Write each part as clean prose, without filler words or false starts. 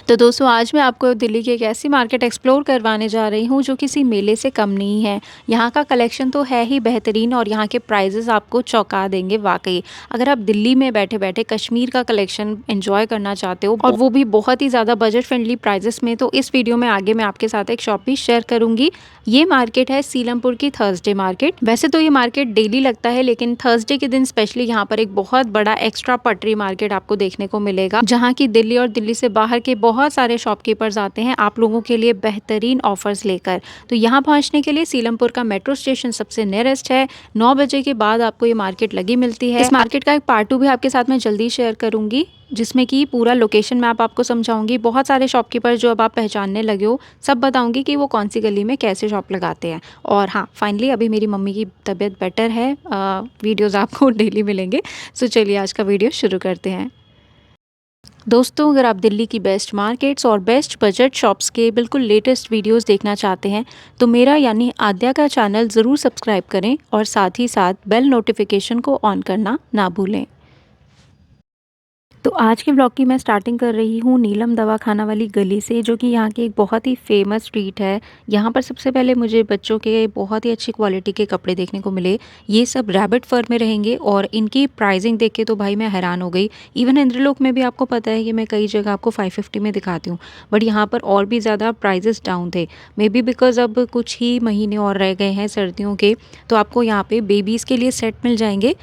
तो दोस्तों आज मैं आपको दिल्ली की एक ऐसी मार्केट एक्सप्लोर करवाने जा रही हूँ जो किसी मेले से कम नहीं है। यहाँ का कलेक्शन तो है ही बेहतरीन और यहाँ के प्राइजेस आपको चौंका देंगे वाकई। अगर आप दिल्ली में बैठे-बैठे कश्मीर का कलेक्शन एंजॉय करना चाहते हो और वो भी बहुत ही ज़्यादा बजट फ्रेंडली प्राइजेस में, तो इस वीडियो में आगे मैं आपके साथ एक शॉप भी शेयर करूँगी। ये मार्केट है सीलमपुर की थर्सडे मार्केट। वैसे तो ये मार्केट डेली लगता है, लेकिन थर्सडे के दिन स्पेशली यहाँ पर एक बहुत बड़ा एक्स्ट्रा पटरी मार्केट आपको देखने को मिलेगा, जहाँ की दिल्ली और दिल्ली से बाहर के बहुत सारे शॉपकीपर्स आते हैं आप लोगों के लिए बेहतरीन ऑफर्स लेकर। तो यहाँ पहुँचने के लिए सीलमपुर का मेट्रो स्टेशन सबसे नियरेस्ट है। 9 बजे के बाद आपको ये मार्केट लगी मिलती है। इस मार्केट का एक पार्ट 2 भी आपके साथ मैं जल्दी शेयर करूंगी, जिसमें कि पूरा लोकेशन मैप आपको समझाऊंगी। बहुत सारे शॉपकीपर जो अब आप पहचानने लगे हो, सब बताऊंगी कि वो कौन सी गली में कैसे शॉप लगाते हैं। और हाँ, फाइनली अभी मेरी मम्मी की तबीयत बेटर है। वीडियोस आपको डेली मिलेंगे। सो चलिए आज का वीडियो शुरू करते हैं। दोस्तों, अगर आप दिल्ली की बेस्ट मार्केट्स और बेस्ट बजट शॉप्स के बिल्कुल लेटेस्ट वीडियोस देखना चाहते हैं तो मेरा यानी आद्या का चैनल ज़रूर सब्सक्राइब करें और साथ ही साथ बेल नोटिफिकेशन को ऑन करना ना भूलें। तो आज के ब्लॉग की मैं स्टार्टिंग कर रही हूँ नीलम दवाखाना वाली गली से, जो कि यहाँ की एक बहुत ही फेमस स्ट्रीट है। यहाँ पर सबसे पहले मुझे बच्चों के बहुत ही अच्छी क्वालिटी के कपड़े देखने को मिले। ये सब रैबिट फर में रहेंगे और इनकी प्राइसिंग देख के तो भाई मैं हैरान हो गई। इवन इंद्रलोक में भी आपको पता है कि मैं कई जगह आपको 550 में दिखाती हूँ, बट यहाँ पर और भी ज़्यादा प्राइजेस डाउन थे। मे बी बिकॉज अब कुछ ही महीने और रह गए हैं सर्दियों के, तो आपको यहाँ पे बेबीज़ के लिए सेट मिल जाएंगे।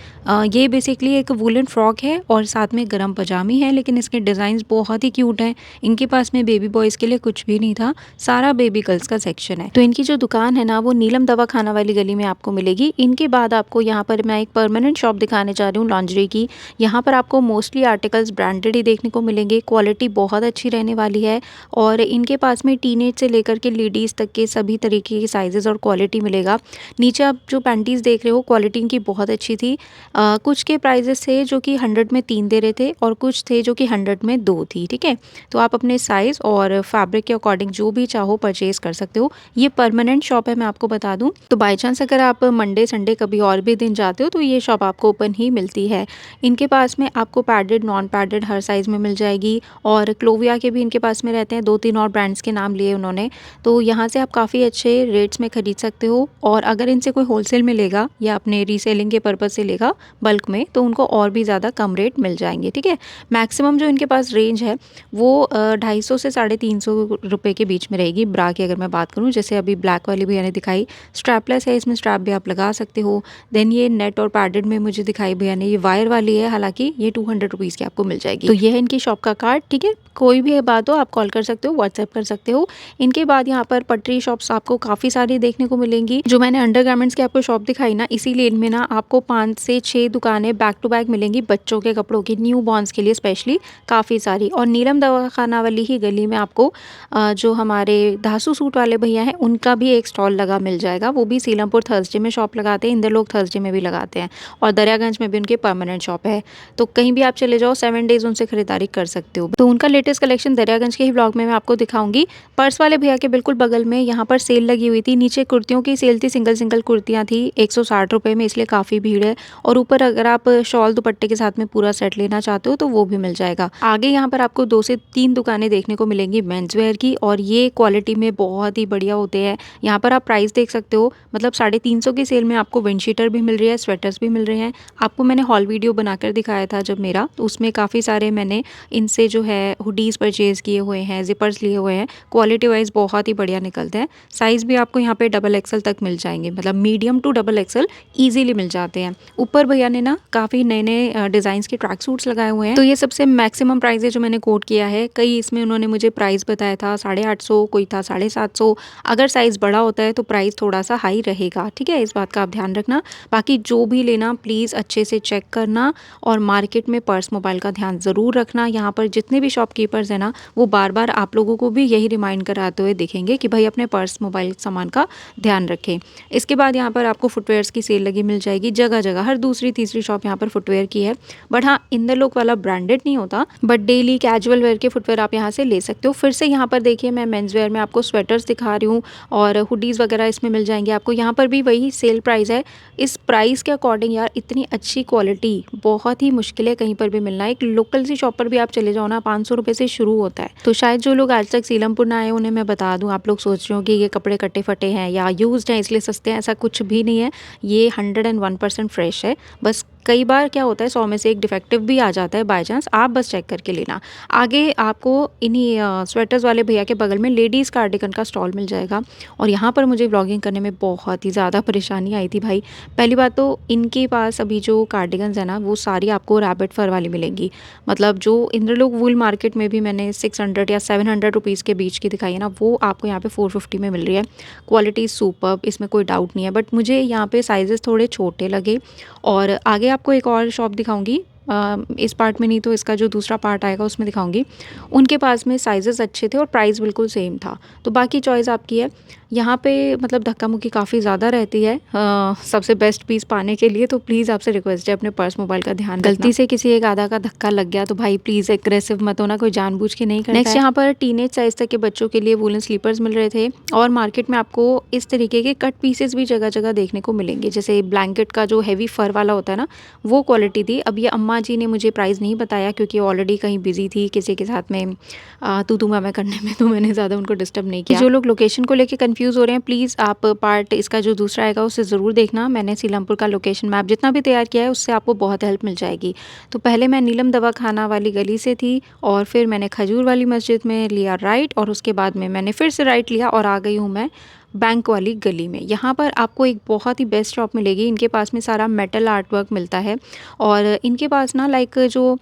ये बेसिकली एक वुलन फ्रॉक है और साथ में गर्म पजामी है, लेकिन इसके डिज़ाइंस बहुत ही क्यूट हैं। इनके पास में बेबी बॉयज़ के लिए कुछ भी नहीं था, सारा बेबी गर्ल्स का सेक्शन है। तो इनकी जो दुकान है ना, वो नीलम दवाखाना वाली गली में आपको मिलेगी। इनके बाद आपको यहाँ पर मैं एक परमानेंट शॉप दिखाने जा रही हूँ लॉन्जरी की। यहाँ पर आपको मोस्टली आर्टिकल्स ब्रांडेड ही देखने को मिलेंगे। क्वालिटी बहुत अच्छी रहने वाली है और इनके पास में टीनेज से लेकर के लेडीज़ तक के सभी तरीके के साइजेस और क्वालिटी मिलेगा। नीचे आप जो पैंटीज़ देख रहे हो, क्वालिटी इनकी बहुत अच्छी थी। कुछ के प्राइजेस थे जो कि 100 में 3 दे रहे थे और कुछ थे जो कि 100 में 2 थी। ठीक है, तो आप अपने साइज़ और फैब्रिक के अकॉर्डिंग जो भी चाहो परचेज़ कर सकते हो। ये परमानेंट शॉप है, मैं आपको बता दूं। तो बाय चांस अगर आप मंडे संडे कभी और भी दिन जाते हो तो ये शॉप आपको ओपन ही मिलती है। इनके पास में आपको पैडेड नॉन पैडेड हर साइज़ में मिल जाएगी और क्लोविया के भी इनके पास में रहते हैं। 2-3 और ब्रांड्स के नाम लिए उन्होंने, तो यहाँ से आप काफ़ी अच्छे रेट्स में खरीद सकते हो। और अगर इनसे कोई होलसेल में लेगा या अपने रीसेलिंग के पर्पज़ से लेगा बल्क में, तो उनको और भी ज़्यादा कम रेट मिल जाएंगे। ठीक है, मैक्सिमम जो इनके पास रेंज है वो 250 से 350 रुपये के बीच में रहेगी। ब्रा की अगर मैं बात करूँ, जैसे अभी ब्लैक वाली भैया ने दिखाई, स्ट्रैपलेस है, इसमें स्ट्रैप भी आप लगा सकते हो। देन ये नेट और पैडेड में मुझे दिखाई भैया ने, ये वायर वाली है, हालांकि ये 200 रुपीज़ की आपको मिल जाएगी। तो ये है इनकी शॉप का कार्ड। ठीक है, कोई भी बात हो आप कॉल कर सकते हो, व्हाट्सएप कर सकते हो। इनके बाद यहाँ पर पटरी शॉप्स आपको काफ़ी सारी देखने को मिलेंगी। जो मैंने अंडरगारमेंट्स की आपको शॉप दिखाई ना, इसीलिए इनमें ना आपको 5 से 6 दुकानें बैक टू बैक मिलेंगी बच्चों के कपड़ों की, न्यू बॉर्न्स के लिए स्पेशली काफ़ी सारी। और नीलम दवाखाना वाली ही गली में आपको जो हमारे धासु सूट वाले भैया हैं, उनका भी एक स्टॉल लगा मिल जाएगा। वो भी सीलमपुर थर्सडे में शॉप लगाते हैं, इंदरलोक थर्सडे में भी लगाते हैं और दरियागंज में भी उनके परमानेंट शॉप है। तो कहीं भी आप चले जाओ, 7 डेज उनसे खरीदारी कर सकते हो। तो उनका लेटेस्ट कलेक्शन दरियागंज के ही ब्लॉग में मैं आपको दिखाऊंगी। पर्स वाले भैया के बिल्कुल बगल में यहाँ पर सेल लगी हुई थी। नीचे कुर्तियों की सेल थी, सिंगल सिंगल कुर्तियाँ थी 160 रुपये में, इसलिए काफ़ी भीड़ है। और ऊपर अगर आप शॉल दुपट्टे के साथ में पूरा सेट लेना चाहते हो तो वो भी मिल जाएगा। आगे यहाँ पर आपको 2 से 3 दुकानें देखने को मिलेंगी मेंस वेयर की, और ये क्वालिटी में बहुत ही बढ़िया होते हैं। यहाँ पर आप प्राइस देख सकते हो, मतलब 350 की सेल में आपको विंडशीटर भी मिल रही है, स्वेटर्स भी मिल रहे हैं। आपको मैंने हॉल वीडियो बनाकर दिखाया था जब मेरा, तो उसमें काफ़ी सारे मैंने इनसे जो है हुडीज़ परचेज़ किए हुए हैं, जिपर्स लिए हुए हैं। क्वालिटी वाइज बहुत ही बढ़िया निकलते हैं। साइज़ भी आपको यहाँ पे डबल एक्सल तक मिल जाएंगे, मतलब medium to double axle easily मिल जाते हैं। ऊपर भैया ने ना काफ़ी नए नए डिज़ाइंस के ट्रैक सूट्स लगाए हुए हैं। तो ये सबसे मैक्सिमम प्राइस है जो मैंने कोट किया है। कई इसमें उन्होंने मुझे प्राइस बताया था 850, कोई था 750। अगर साइज़ बड़ा होता है तो प्राइस थोड़ा सा हाई रहेगा। ठीक है, इस बात का आप ध्यान रखना। बाकी जो भी लेना प्लीज़ अच्छे से चेक करना, और मार्केट में पर्स मोबाइल का ध्यान ज़रूर रखना। यहाँ पर जितने भी शॉपकीपर्स हैं ना, वो बार बार आप लोगों को भी यही रिमाइंड कराते हुए दिखेंगे कि भाई अपने पर्स मोबाइल सामान का ध्यान रखें। इसके बाद यहाँ पर आपको फुटवेयर्स की सेल लगी मिल जाएगी जगह जगह, हर दूसरी तीसरी शॉप यहाँ पर फुटवेयर की है। बट हाँ, इंदरलोक वाला ब्रांडेड नहीं होता, बट डेली कैजुअल वेयर के फुटवेयर आप यहाँ से ले सकते हो। फिर से यहाँ पर देखिए मैं मेंस वेयर में आपको स्वेटर्स दिखा रही हूँ और हुडीज़ वगैरह इसमें मिल जाएंगे आपको। यहाँ पर भी वही सेल प्राइस है। इस प्राइस के अकॉर्डिंग यार इतनी अच्छी क्वालिटी बहुत ही मुश्किल है कहीं पर भी मिलना। एक लोकल सी शॉप पर भी आप चले जाओ ना, 500 रुपये से शुरू होता है। तो शायद जो लोग आज तक सीलमपुर ना आए उन्हें मैं बता दूं, आप लोग सोच रहे हो कि ये कपड़े कटे फटे हैं या यूज्ड हैं इसलिए सस्ते हैं, ऐसा कुछ भी नहीं है। ये 101% फ्रेश है। बस कई बार क्या होता है 100 में से एक डिफेक्टिव भी आ जाता है बाय चांस, आप बस चेक करके लेना। आगे आपको इन्हीं स्वेटर्स वाले भैया के बगल में लेडीज़ कार्डिगन का स्टॉल मिल जाएगा। और यहाँ पर मुझे व्लॉगिंग करने में बहुत ही ज़्यादा परेशानी आई थी भाई। पहली बात तो इनके पास अभी जो कार्डिगन्स है ना वो सारी आपको रैबिट फर वाली मिलेंगी। मतलब जो इंद्रलोक वूल मार्केट में भी मैंने 600 या 700 रुपीज़ के बीच की दिखाई है ना, वो आपको यहाँ पे 450 में मिल रही है। क्वालिटी सुपर्ब, इसमें कोई डाउट नहीं है। बट मुझे यहाँ पे साइजेस थोड़े छोटे लगे। और आगे आपको एक और शॉप दिखाऊंगी, इस पार्ट में नहीं तो इसका जो दूसरा पार्ट आएगा उसमें दिखाऊंगी। उनके पास में साइजेस अच्छे थे और प्राइस बिल्कुल सेम था। तो बाकी चॉइस आपकी है। यहाँ पे मतलब धक्का मुक्की काफ़ी ज़्यादा रहती है सबसे बेस्ट पीस पाने के लिए। तो प्लीज़ आपसे रिक्वेस्ट है अपने पर्स मोबाइल का ध्यान रखना। गलती से किसी एक आधा का धक्का लग गया तो भाई प्लीज़ एग्रेसिव मत होना, कोई जानबूझ के नहीं करता। नेक्स्ट यहाँ पर टीनेज साइज तक के बच्चों के लिए वूलन स्लीपर्स मिल रहे थे। और मार्केट में आपको इस तरीके के कट पीसेस भी जगह जगह देखने को मिलेंगे। जैसे ब्लैंकेट का जो हैवी फर वाला होता है ना, वो क्वालिटी थी। अब ये अम्मा जी ने मुझे प्राइस नहीं बताया क्योंकि ऑलरेडी कहीं बिजी थी किसी के साथ में तू मैं करने में, तो मैंने ज़्यादा उनको डिस्टर्ब नहीं किया। जो लोग लोकेशन को लेकर कंफ्यूज हो रहे हैं प्लीज़ आप पार्ट इसका जो दूसरा आएगा उसे ज़रूर देखना। मैंने सीलमपुर का लोकेशन मैप जितना भी तैयार किया है उससे आपको बहुत हेल्प मिल जाएगी। तो पहले मैं नीलम दवा खाना वाली गली से थी और फिर मैंने खजूर वाली मस्जिद में लिया राइट, और उसके बाद में मैंने फिर से राइट लिया और आ गई हूँ मैं बैंक वाली गली में। यहाँ पर आपको एक बहुत ही बेस्ट शॉप मिलेगी। इनके पास में सारा मेटल आर्ट वर्क मिलता है। और इनके पास ना लाइक जो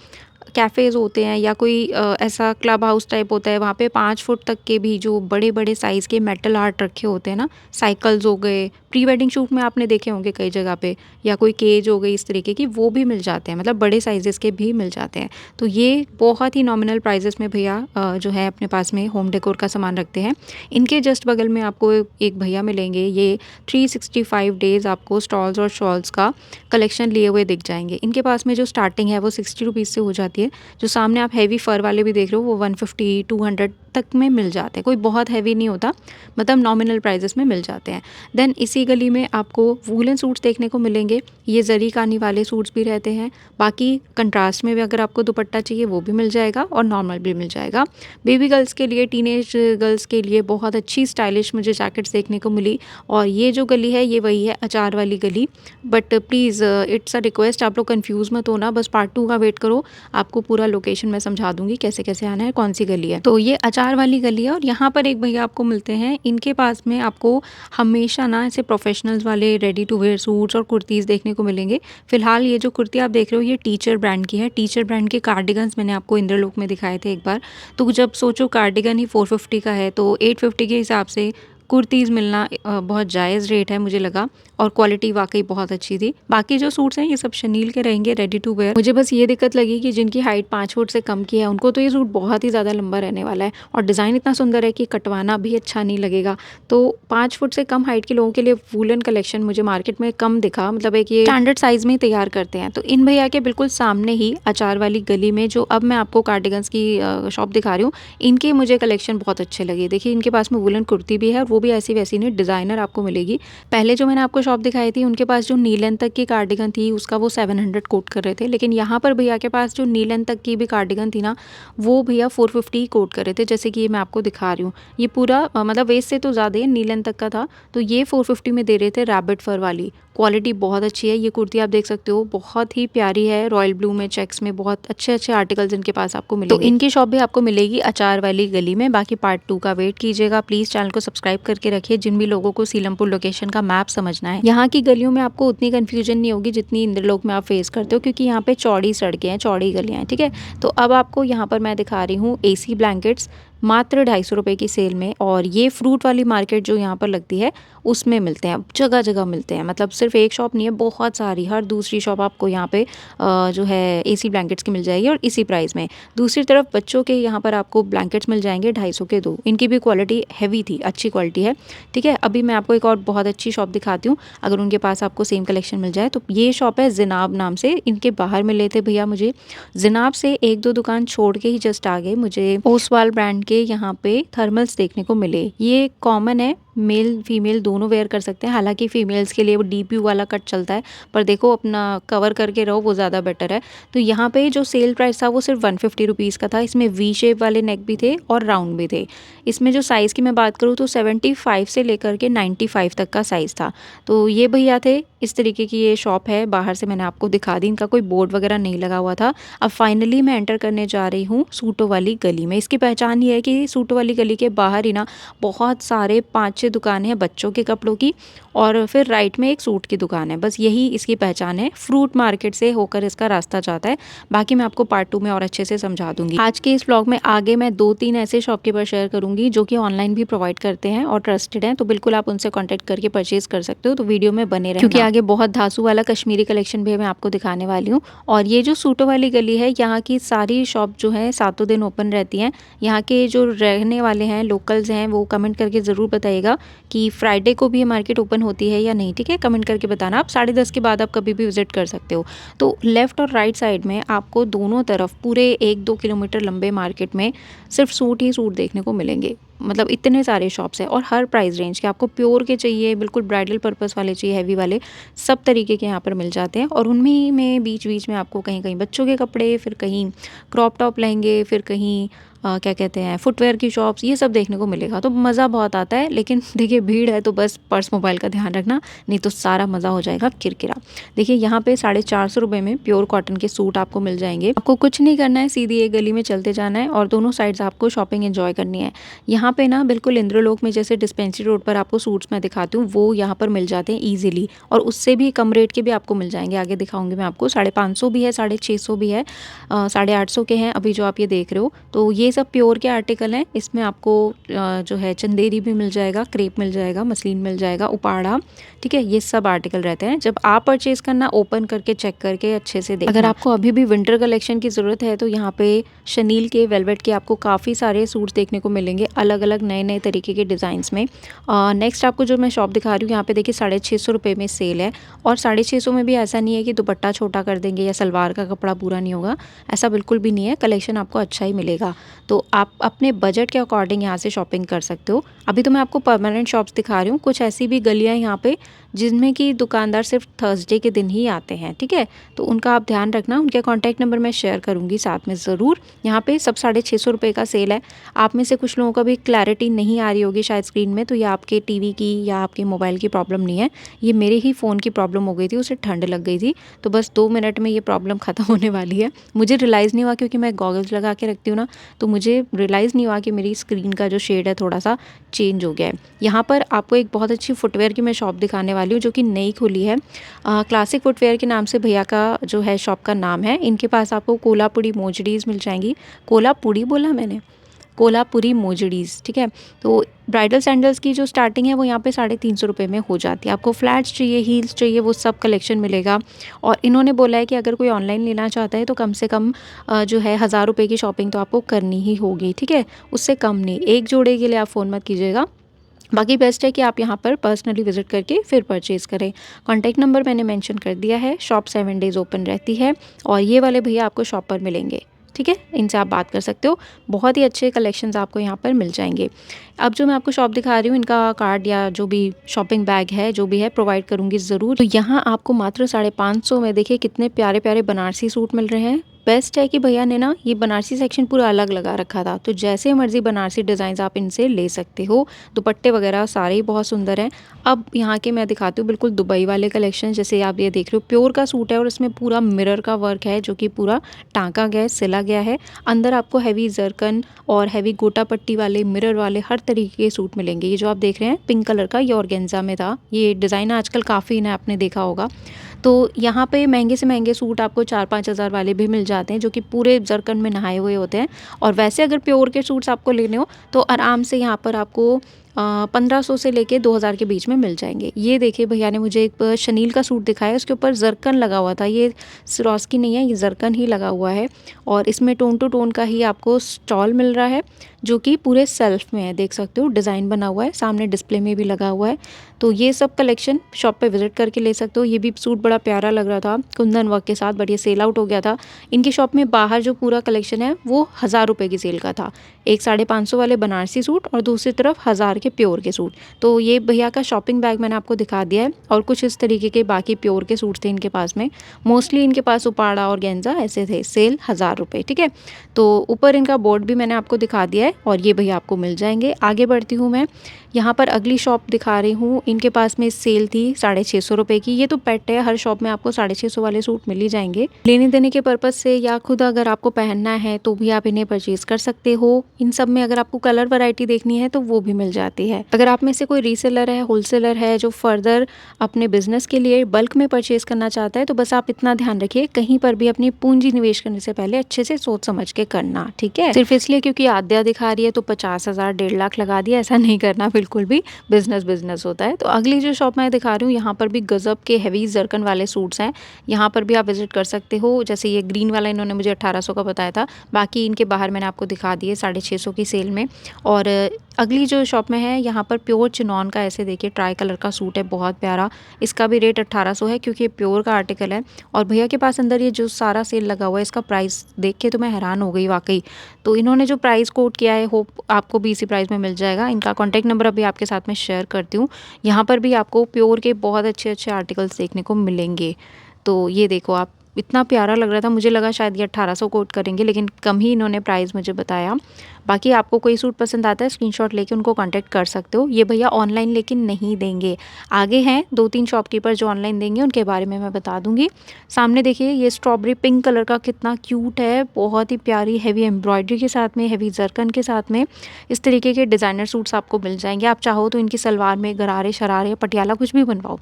कैफ़ेज़ होते हैं या कोई ऐसा क्लब हाउस टाइप होता है, वहाँ पे 5 फुट तक के भी जो बड़े बड़े साइज़ के मेटल आर्ट रखे होते हैं ना, साइकिल्स हो गए, प्री वेडिंग शूट में आपने देखे होंगे कई जगह पे, या कोई केज हो गई इस तरीके की, वो भी मिल जाते हैं। मतलब बड़े साइजेस के भी मिल जाते हैं। तो ये बहुत ही नॉमिनल प्राइजेस में भैया जो है अपने पास में होम डेकोर का सामान रखते हैं। इनके जस्ट बगल में आपको एक भैया मिलेंगे, ये 365 डेज़ आपको स्टॉल्स और शॉल्स का कलेक्शन लिए हुए दिख जाएंगे। इनके पास में जो स्टार्टिंग है वो 60 रुपीज़ से हो जाती है। जो सामने आप हैवी फर वाले भी देख रहे हो वो 150 200 तक में मिल जाते हैं। कोई बहुत हैवी नहीं होता, मतलब नॉमिनल प्राइजेस में मिल जाते हैं। देन इसी गली में आपको वूलन सूट्स देखने को मिलेंगे। ये जरी कानी वाले सूट्स भी रहते हैं। बाकी कंट्रास्ट में भी अगर आपको दुपट्टा चाहिए वो भी मिल जाएगा और नॉर्मल भी मिल जाएगा। बेबी गर्ल्स के लिए, टीनेज गर्ल्स के लिए बहुत अच्छी स्टाइलिश मुझे जैकेट्स देखने को मिली। और ये जो गली है ये वही है अचार वाली गली। But please it's a request, आप लोग कन्फ्यूज़ मत होना, बस पार्ट 2 का वेट करो। आपको पूरा लोकेशन मैं समझा दूंगी कैसे कैसे आना है, कौन सी गली है। तो ये अचार वाली गली है और यहाँ पर एक भैया आपको मिलते हैं। इनके पास में आपको हमेशा ना ऐसे प्रोफेशनल्स वाले रेडी टू वेयर सूट्स और कुर्तीज़ देखने को मिलेंगे। फिलहाल ये जो कुर्ती आप देख रहे हो ये टीचर ब्रांड की है। टीचर ब्रांड के कार्डिगन्स मैंने आपको इंद्रलोक में दिखाए थे एक बार। तो जब सोचो कार्डिगन ही 450 का है तो 850 के हिसाब से कुर्तीज़ मिलना बहुत जायज़ रेट है मुझे लगा। और क्वालिटी वाकई बहुत अच्छी थी। बाकी जो सूट्स हैं ये सब शनील के रहेंगे, रेडी टू वेयर। मुझे बस ये दिक्कत लगी कि जिनकी हाइट 5 फुट से कम की है उनको तो ये सूट बहुत ही ज़्यादा लंबा रहने वाला है और डिज़ाइन इतना सुंदर है कि कटवाना भी अच्छा नहीं लगेगा। तो 5 फुट से कम हाइट के लोगों के लिए वूलन कलेक्शन मुझे मार्केट में कम दिखा। मतलब एक ये स्टैंडर्ड साइज़ में तैयार करते हैं। तो इन भैया के बिल्कुल सामने ही अचार वाली गली में जो अब मैं आपको कार्डिगन्स की शॉप दिखा रही हूँ, इनके मुझे कलेक्शन बहुत अच्छे लगे। देखिए इनके पास में वूलन कुर्ती भी है और वो भी ऐसी वैसी नहीं, डिज़ाइनर आपको मिलेगी। पहले जो मैंने आपको शॉप दिखाई थी उनके पास जो नी लेंथ तक की कार्डिगन थी उसका वो 700 कोट कर रहे थे। लेकिन यहाँ पर भैया के पास जो नी लेंथ तक की भी कार्डिगन थी ना वो भैया 450 कोट कर रहे थे। जैसे कि ये मैं आपको दिखा रही हूँ, ये पूरा मतलब वेस्ट से तो ज़्यादा ही नी लेंथ तक का था। तो ये 450 में दे रहे थे। रैबिट फर वाली क्वालिटी बहुत अच्छी है। ये कुर्ती आप देख सकते हो बहुत ही प्यारी है, रॉयल ब्लू में चेक्स में। बहुत अच्छे अच्छे आर्टिकल्स इनके पास आपको मिलेंगे। तो इनकी शॉप भी आपको मिलेगी अचार वाली गली में। बाकी पार्ट 2 का वेट कीजिएगा। प्लीज़ चैनल को सब्सक्राइब करके रखिए जिन भी लोगों को सीलमपुर लोकेशन का मैप समझना है। यहाँ की गलियों में आपको उतनी कन्फ्यूजन नहीं होगी जितनी इंद्रलोक में आप फेस करते हो, क्योंकि यहाँ पे चौड़ी सड़कें हैं, चौड़ी गलियाँ हैं। ठीक है, तो अब आपको यहाँ पर मैं दिखा रही हूँ AC ब्लैंकेट्स। मात्र 250 रुपये की सेल में। और ये फ्रूट वाली मार्केट जो यहाँ पर लगती है उसमें मिलते हैं, जगह जगह मिलते हैं। मतलब सिर्फ एक शॉप नहीं है, बहुत सारी, हर दूसरी शॉप आपको यहाँ पे जो है एसी ब्लैंकेट्स की मिल जाएगी और इसी प्राइस में। दूसरी तरफ बच्चों के यहाँ पर आपको ब्लैंकेट्स मिल जाएंगे 250 के 2। इनकी भी क्वालिटी हैवी थी, अच्छी क्वालिटी है। ठीक है, अभी मैं आपको एक और बहुत अच्छी शॉप दिखाती हूँ, अगर उनके पास आपको सेम कलेक्शन मिल जाए तो। ये शॉप है जिनाब नाम से, इनके बाहर मिले थे भैया मुझे। जिनाब से एक दो दुकान छोड़ के ही जस्ट आगे मुझे ओसवाल ब्रांड के यहाँ पे थर्मल्स देखने को मिले। ये कॉमन है, मेल फीमेल दोनों वेयर कर सकते हैं। हालांकि फीमेल्स के लिए वो डीपयू वाला कट चलता है, पर देखो अपना कवर करके रहो, वो ज़्यादा बेटर है। तो यहाँ पे जो सेल प्राइस था वो सिर्फ 150 रुपीज़ का था। इसमें वी शेप वाले नेक भी थे और राउंड भी थे। इसमें जो साइज़ की मैं बात करूँ तो 75 से लेकर के 95 तक का साइज़ था। तो ये भैया थे, इस तरीके की ये शॉप है। बाहर से मैंने आपको दिखा दी, इनका कोई बोर्ड वगैरह नहीं लगा हुआ था। अब फाइनली मैं एंटर करने जा रही हूँ सूटों वाली गली में। इसकी पहचान ये है कि सूटों वाली गली के बाहर ही ना बहुत सारे 5-6 दुकानें हैं बच्चों के कपड़ों की, और फिर राइट में एक सूट की दुकान है। बस यही इसकी पहचान है। फ्रूट मार्केट से होकर इसका रास्ता जाता है। बाकी मैं आपको पार्ट 2 में और अच्छे से समझा दूंगी। आज के इस व्लॉग में आगे मैं 2-3 ऐसे शॉपकीपर शेयर करूंगी जो कि ऑनलाइन भी प्रोवाइड करते हैं और ट्रस्टेड हैं, तो बिल्कुल आप उनसे कॉन्टैक्ट करके परचेज कर सकते हो। तो वीडियो में बने रहना, क्योंकि आगे बहुत धासु वाला कश्मीरी कलेक्शन भी मैं आपको दिखाने वाली हूँ। और ये जो सूटों वाली गली है, यहाँ की सारी शॉप जो है 7 दिन ओपन रहती हैं। यहाँ के जो रहने वाले हैं, लोकल्स हैं, वो कमेंट करके ज़रूर बताइएगा कि फ्राइडे को भी ये मार्केट ओपन होती है या नहीं। ठीक है, कमेंट करके बताना। आप 10:30 के बाद आप कभी भी विजिट कर सकते हो। तो लेफ़्ट और राइट साइड में आपको दोनों तरफ पूरे 1-2 किलोमीटर लंबे मार्केट में सिर्फ सूट ही सूट देखने को मिलेंगे। मतलब इतने सारे शॉप्स हैं और हर प्राइस रेंज के। आपको प्योर के चाहिए, बिल्कुल ब्राइडल पर्पस वाले चाहिए, हैवी वाले, सब तरीके के यहाँ पर मिल जाते हैं। और उनमें में बीच बीच में आपको कहीं कहीं बच्चों के कपड़े, फिर कहीं क्रॉप टॉप लहंगे, फिर कहीं क्या कहते हैं फुटवेयर की शॉप्स, ये सब देखने को मिलेगा। तो मज़ा बहुत आता है। लेकिन देखिए भीड़ है तो बस पर्स मोबाइल का ध्यान रखना, नहीं तो सारा मज़ा हो जाएगा किरकिरा। देखिए यहाँ पे 450 रुपये में प्योर कॉटन के सूट आपको मिल जाएंगे। आपको कुछ नहीं करना है, सीधी एक गली में चलते जाना है और दोनों साइड्स आपको शॉपिंग एंजॉय करनी है। यहाँ पे ना बिल्कुल इंद्रलोक में जैसे डिस्पेंसरी रोड पर आपको सूट्स मैं दिखाती हूँ, वो यहाँ पर मिल जाते हैं ईजिली, और उससे भी कम रेट के भी आपको मिल जाएंगे। आगे दिखाऊंगी मैं आपको। 550 भी है, 650 भी है, 850 के हैं अभी जो आप ये देख रहे हो। तो ये सब प्योर के आर्टिकल हैं। इसमें आपको जो है चंदेरी भी मिल जाएगा, क्रेप मिल जाएगा, मसलिन मिल जाएगा, उपाड़ा। ठीक है, ये सब आर्टिकल रहते हैं। जब आप परचेज करना, ओपन करके चेक करके अच्छे से देखना। अगर आपको अभी भी विंटर कलेक्शन की ज़रूरत है तो यहाँ पे शनील के वेलवेट के आपको काफ़ी सारे सूट्स देखने को मिलेंगे, अलग अलग नए नए तरीके के डिज़ाइंस में। नेक्स्ट आपको जो मैं शॉप दिखा रही हूँ, यहाँ पे देखिए 650 रुपये में सेल है। और 650 में भी ऐसा नहीं है कि दुपट्टा छोटा कर देंगे या सलवार का कपड़ा पूरा नहीं होगा, ऐसा बिल्कुल भी नहीं है। कलेक्शन आपको अच्छा ही मिलेगा। तो आप अपने बजट के अकॉर्डिंग यहाँ से शॉपिंग कर सकते हो। अभी तो मैं आपको परमानेंट शॉप्स दिखा रही हूँ। कुछ ऐसी भी गलियाँ यहाँ पे जिनमें कि दुकानदार सिर्फ थर्सडे के दिन ही आते हैं। ठीक है, तो उनका आप ध्यान रखना। उनके कॉन्टैक्ट नंबर मैं शेयर करूँगी साथ में ज़रूर। यहाँ पे सब 650 रुपये का सेल है। आप में से कुछ लोगों का भी क्लैरिटी नहीं आ रही होगी शायद स्क्रीन में, तो ये आपके टीवी की या आपके मोबाइल की प्रॉब्लम नहीं है, ये मेरे ही फ़ोन की प्रॉब्लम हो गई थी। उसे ठंड लग गई थी, तो बस 2 मिनट में ये प्रॉब्लम ख़त्म होने वाली है। मुझे रियलाइज़ नहीं हुआ, क्योंकि मैं गॉगल्स लगा के रखती हूँ ना, तो मुझे रियलाइज़ नहीं हुआ कि मेरी स्क्रीन का जो शेड है थोड़ा सा चेंज हो गया है। यहाँ पर आपको एक बहुत अच्छी फुटवेयर की मैं शॉप दिखाने वाली हूँ जो कि नई खुली है। क्लासिक फुटवेयर के नाम से भैया का जो है शॉप का नाम है। इनके पास आपको कोल्हापुरी मोजड़ीज़ मिल जाएंगी। कोल्हापुरी बोला मैंने, कोल्हापुरी मोजड़ीज़। ठीक है, तो ब्राइडल सैंडल्स की जो स्टार्टिंग है वो यहाँ पे 350 रुपये में हो जाती है। आपको फ्लैट्स चाहिए, हील्स चाहिए, वो सब कलेक्शन मिलेगा। और इन्होंने बोला है कि अगर कोई ऑनलाइन लेना चाहता है तो कम से कम जो है 1000 रुपये की शॉपिंग तो आपको करनी ही होगी। ठीक है, उससे कम नहीं। एक जोड़े के लिए आप फ़ोन मत कीजिएगा। बाकी बेस्ट है कि आप यहाँ पर पर्सनली विजिट करके फिर परचेज़ करें। कॉन्टैक्ट नंबर मैंने मेंशन कर दिया है। शॉप 7 डेज़ ओपन रहती है और ये वाले भैया आपको शॉप पर मिलेंगे। ठीक है, इनसे आप बात कर सकते हो। बहुत ही अच्छे कलेक्शंस आपको यहाँ पर मिल जाएंगे। अब जो मैं आपको शॉप दिखा रही हूँ, इनका कार्ड या जो भी शॉपिंग बैग है, जो भी है, प्रोवाइड करूँगी ज़रूर। तो यहाँ आपको मात्र 550 में देखिए कितने प्यारे प्यारे बनारसी सूट मिल रहे हैं। बेस्ट है कि भैया ने ना ये बनारसी सेक्शन पूरा अलग लगा रखा था, तो जैसे मर्जी बनारसी डिज़ाइन आप इनसे ले सकते हो। दुपट्टे वगैरह सारे ही बहुत सुंदर हैं। अब यहाँ के मैं दिखाती हूँ बिल्कुल दुबई वाले कलेक्शन। जैसे आप ये देख रहे हो, प्योर का सूट है और इसमें पूरा मिरर का वर्क है, जो कि पूरा टाँका गया है, सिला गया है। अंदर आपको हैवी जरकन और हैवी गोटा पट्टी वाले, मिरर वाले हर तरीके के सूट मिलेंगे। ये जो आप देख रहे हैं पिंक कलर का, ये ऑर्गेन्जा में था। ये डिज़ाइन आजकल काफ़ी इन्हें आपने देखा होगा। तो यहाँ पे महंगे से महंगे सूट आपको 4-5 हज़ार वाले भी मिल जाते हैं, जो कि पूरे जरकन में नहाए हुए होते हैं। और वैसे अगर प्योर के सूट्स आपको लेने हो तो आराम से यहाँ पर आपको 1500 से लेके 2000 के बीच में मिल जाएंगे। ये देखिए भैया ने मुझे एक शनील का सूट दिखाया, उसके ऊपर जरकन लगा हुआ था। ये सिरोस्की नहीं है, ये जरकन ही लगा हुआ है और इसमें टोन टू टोन का ही आपको स्टॉल मिल रहा है, जो कि पूरे सेल्फ में है। देख सकते हो डिज़ाइन बना हुआ है, सामने डिस्प्ले में भी लगा हुआ है। तो ये सब कलेक्शन शॉप पे विजिट करके ले सकते हो। ये भी सूट बड़ा प्यारा लग रहा था कुंदन वर्क के साथ, बट ये सेल आउट हो गया था। इनकी शॉप में बाहर जो पूरा कलेक्शन है वो 1000 रुपये की सेल का था। एक 550 वाले बनारसी सूट और दूसरी तरफ 1000 के प्योर के सूट। तो ये भैया का शॉपिंग बैग मैंने आपको दिखा दिया है और कुछ इस तरीके के बाकी प्योर के सूट थे इनके पास में। मोस्टली इनके पास उपाड़ा और गेंजा ऐसे थे, सेल 1000 रुपये। ठीक है, तो ऊपर इनका बोर्ड भी मैंने आपको दिखा दिया है और ये भैया आपको मिल जाएंगे। आगे बढ़ती हूँ मैं, यहाँ पर अगली शॉप दिखा रही हूँ। इनके पास में सेल थी 650 रुपये की। ये तो पेट है, हर शॉप में आपको 650 वाले सूट मिल ही जाएंगे। लेने देने के पर्पज़ से या खुद अगर आपको पहनना है तो भी आप इन्हें परचेज कर सकते हो। इन सब में अगर आपको कलर वैरायटी देखनी है तो वो भी मिल जाती है। अगर आप में से कोई रीसेलर है, होलसेलर है जो फर्दर अपने बिजनेस के लिए बल्क में परचेज करना चाहता है, तो बस आप इतना ध्यान रखिए, कहीं पर भी अपनी पूंजी निवेश करने से पहले अच्छे से सोच समझ के करना। ठीक है, सिर्फ इसलिए क्योंकि आद्या दिखा रही है तो 50,000 1.5 लाख लगा दिया, ऐसा नहीं करना बिल्कुल भी। बिजनेस होता है। तो अगली जो शॉप मैं दिखा रही हूँ, यहाँ पर भी गजब के हैवी जरकन वाले सूट्स हैं। यहाँ पर भी आप विजिट कर सकते हो। जैसे ये ग्रीन वाला इन्होंने मुझे 1800 का बताया था, बाकी इनके बाहर मैंने आपको दिखा दिए 650 की सेल में। और अगली जो शॉप में है, यहाँ पर प्योर चिनॉन का ऐसे देखिए ट्राई कलर का सूट है, बहुत प्यारा। इसका भी रेट 1800 है क्योंकि ये प्योर का आर्टिकल है। और भैया के पास अंदर ये जो सारा सेल लगा हुआ है, इसका प्राइस देख के तो मैं हैरान हो गई वाकई। तो इन्होंने जो प्राइस कोट किया है, होप आपको भी इसी प्राइस में मिल जाएगा। इनका कॉन्टैक्ट नंबर अभी आपके साथ में शेयर करती हूँ। यहाँ पर भी आपको प्योर के बहुत अच्छे अच्छे आर्टिकल्स देखने को मिलेंगे। तो ये देखो आप, इतना प्यारा लग रहा था, मुझे लगा शायद ये 1800 कोट करेंगे, लेकिन कम ही इन्होंने प्राइस मुझे बताया। बाकी आपको कोई सूट पसंद आता है, स्क्रीनशॉट लेके उनको कांटेक्ट कर सकते हो। ये भैया ऑनलाइन लेकिन नहीं देंगे। आगे हैं 2-3 शॉपकीपर जो ऑनलाइन देंगे, उनके बारे में मैं बता दूंगी। सामने देखिए ये स्ट्रॉबेरी पिंक कलर का कितना क्यूट है, बहुत ही प्यारी हैवी एम्ब्रॉयडरी के साथ में, हैवी जरकन के साथ में इस तरीके के डिज़ाइनर सूट्स आपको मिल जाएंगे। आप चाहो तो इनकी सलवार में गरारे शरारे पटियाला कुछ भी बनवाओ।